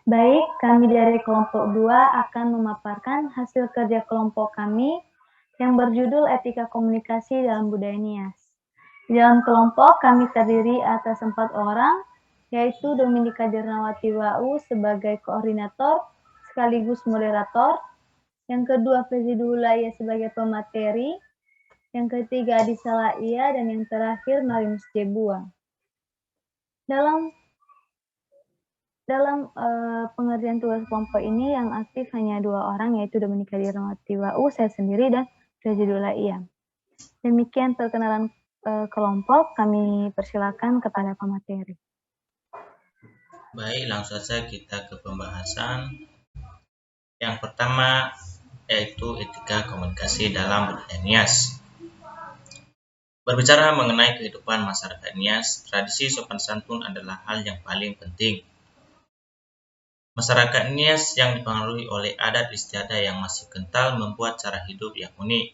Baik, kami dari kelompok 2 akan memaparkan hasil kerja kelompok kami yang berjudul Etika Komunikasi dalam Budaya Nias. Di dalam kelompok kami terdiri atas 4 orang, yaitu Dominika Dirnawati Wau sebagai koordinator sekaligus moderator, yang kedua Fezi Dulaya sebagai pemateri, yang ketiga Adisa Laia, dan yang terakhir Marinus Jebua. Dalam pengerjaan tugas kelompok ini yang aktif hanya 2 orang, yaitu Dominika Dirnawati Wau, saya sendiri, dan Fezi Dulaya. Demikian perkenalan kelompok, kami persilakan kepada pemateri. Baik, langsung saja kita ke pembahasan. Yang pertama yaitu etika komunikasi dalam budaya Nias. Berbicara mengenai kehidupan masyarakat Nias, tradisi sopan santun adalah hal yang paling penting. Masyarakat Nias yang dipengaruhi oleh adat istiadat yang masih kental membuat cara hidup yang unik.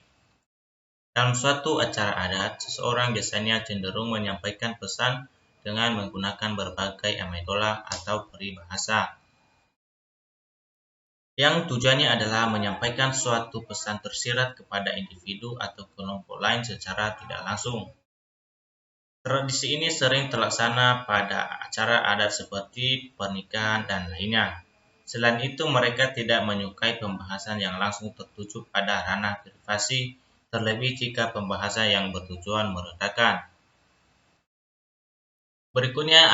Dalam suatu acara adat, seseorang biasanya cenderung menyampaikan pesan dengan menggunakan berbagai amaidola atau peribahasa, yang tujuannya adalah menyampaikan suatu pesan tersirat kepada individu atau kelompok lain secara tidak langsung. Tradisi ini sering terlaksana pada acara adat seperti pernikahan dan lainnya. Selain itu, mereka tidak menyukai pembahasan yang langsung tertuju pada ranah privasi, terlebih jika pembahasan yang bertujuan meredakan. Berikutnya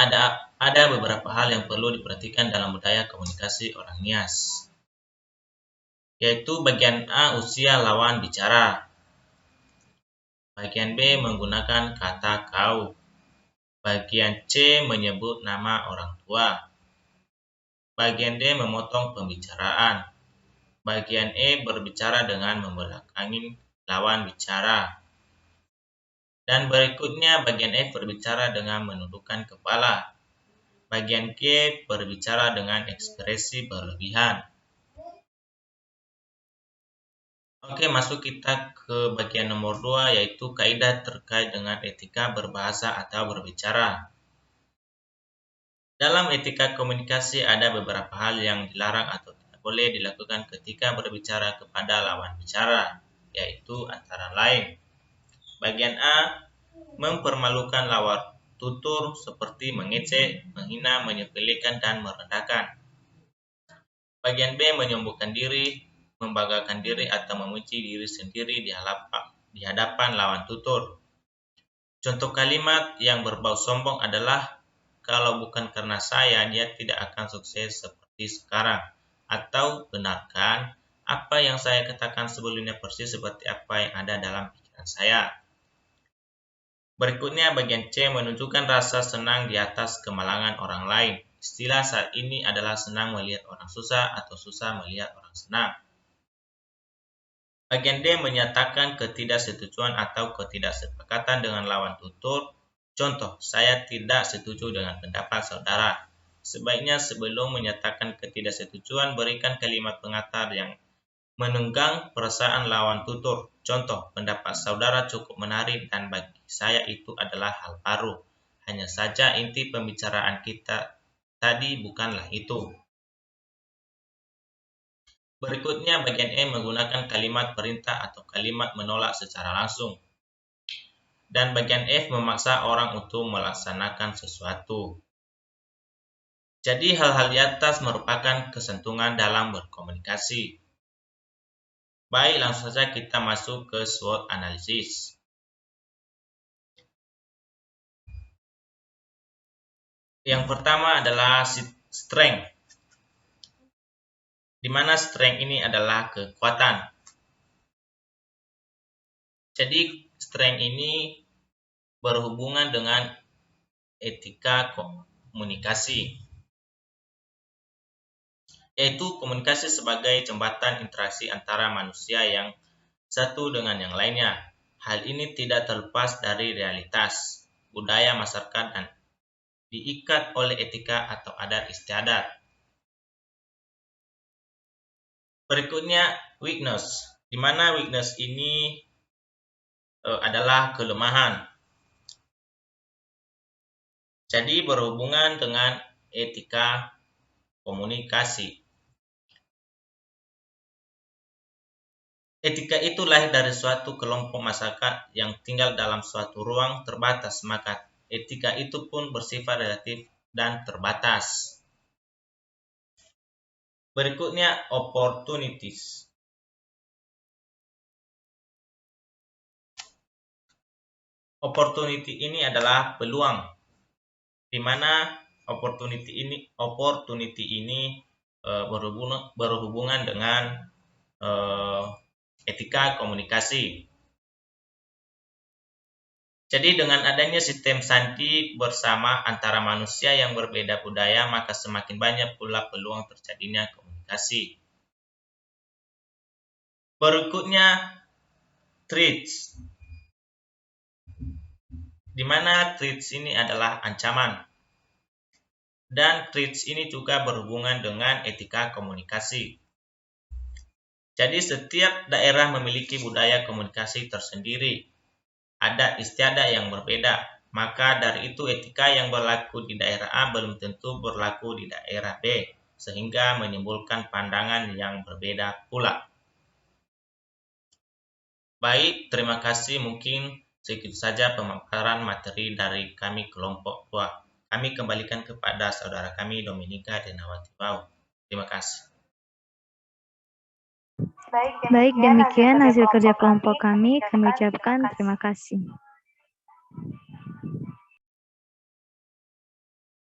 ada beberapa hal yang perlu diperhatikan dalam budaya komunikasi orang Nias, yaitu bagian A, usia lawan bicara. Bagian B, menggunakan kata kau. Bagian C, menyebut nama orang tua. Bagian D, memotong pembicaraan. Bagian E, berbicara dengan membelakangi lawan bicara. Dan berikutnya bagian F, berbicara dengan menundukkan kepala. Bagian G, berbicara dengan ekspresi berlebihan. Oke, masuk kita ke bagian nomor 2, yaitu kaidah terkait dengan etika berbahasa atau berbicara. Dalam etika komunikasi ada beberapa hal yang dilarang atau tidak boleh dilakukan ketika berbicara kepada lawan bicara, yaitu antara lain. Bagian A, mempermalukan lawan tutur seperti mengecek, menghina, menyepelekan, dan merendahkan. Bagian B, menyombongkan diri, membanggakan diri atau memuji diri sendiri di hadapan lawan tutur. Contoh kalimat yang berbau sombong adalah, kalau bukan karena saya, dia tidak akan sukses seperti sekarang. Atau, benarkan apa yang saya katakan sebelumnya persis seperti apa yang ada dalam pikiran saya. Berikutnya bagian C, menunjukkan rasa senang di atas kemalangan orang lain. Istilah saat ini adalah senang melihat orang susah atau susah melihat orang senang. Bagian D, menyatakan ketidaksetujuan atau ketidaksepakatan dengan lawan tutur. Contoh, saya tidak setuju dengan pendapat saudara. Sebaiknya sebelum menyatakan ketidaksetujuan, berikan kalimat pengantar yang menenggang perasaan lawan tutur. Contoh, pendapat saudara cukup menarik dan bagi saya itu adalah hal baru. Hanya saja inti pembicaraan kita tadi bukanlah itu. Berikutnya bagian E, menggunakan kalimat perintah atau kalimat menolak secara langsung. Dan bagian F, memaksa orang untuk melaksanakan sesuatu. Jadi hal-hal di atas merupakan kesentungan dalam berkomunikasi. Baik, langsung saja kita masuk ke SWOT analisis. Yang pertama adalah strength, di mana strength ini adalah kekuatan. Jadi strength ini berhubungan dengan etika komunikasi, yaitu komunikasi sebagai jembatan interaksi antara manusia yang satu dengan yang lainnya. Hal ini tidak terlepas dari realitas, budaya masyarakat, dan diikat oleh etika atau adat istiadat. Berikutnya weakness, di mana weakness ini adalah kelemahan. Jadi berhubungan dengan etika komunikasi. Etika itu lahir dari suatu kelompok masyarakat yang tinggal dalam suatu ruang terbatas, maka etika itu pun bersifat relatif dan terbatas. Berikutnya, opportunities. Opportunity ini adalah peluang, di mana opportunity ini berhubungan dengan etika komunikasi. Jadi dengan adanya sistem sandi bersama antara manusia yang berbeda budaya, maka semakin banyak pula peluang terjadinya komunikasi. Berikutnya, threats. Di mana threats ini adalah ancaman. Dan threats ini juga berhubungan dengan etika komunikasi. Jadi setiap daerah memiliki budaya komunikasi tersendiri. Ada istiadat yang berbeda, maka dari itu etika yang berlaku di daerah A belum tentu berlaku di daerah B, sehingga menimbulkan pandangan yang berbeda pula. Baik, terima kasih. Mungkin segitu saja pemaparan materi dari kami kelompok 2. Kami kembalikan kepada saudara kami Dominika Denawati Bau. Terima kasih. Baik, demikian hasil kerja kelompok kami ucapkan terima kasih.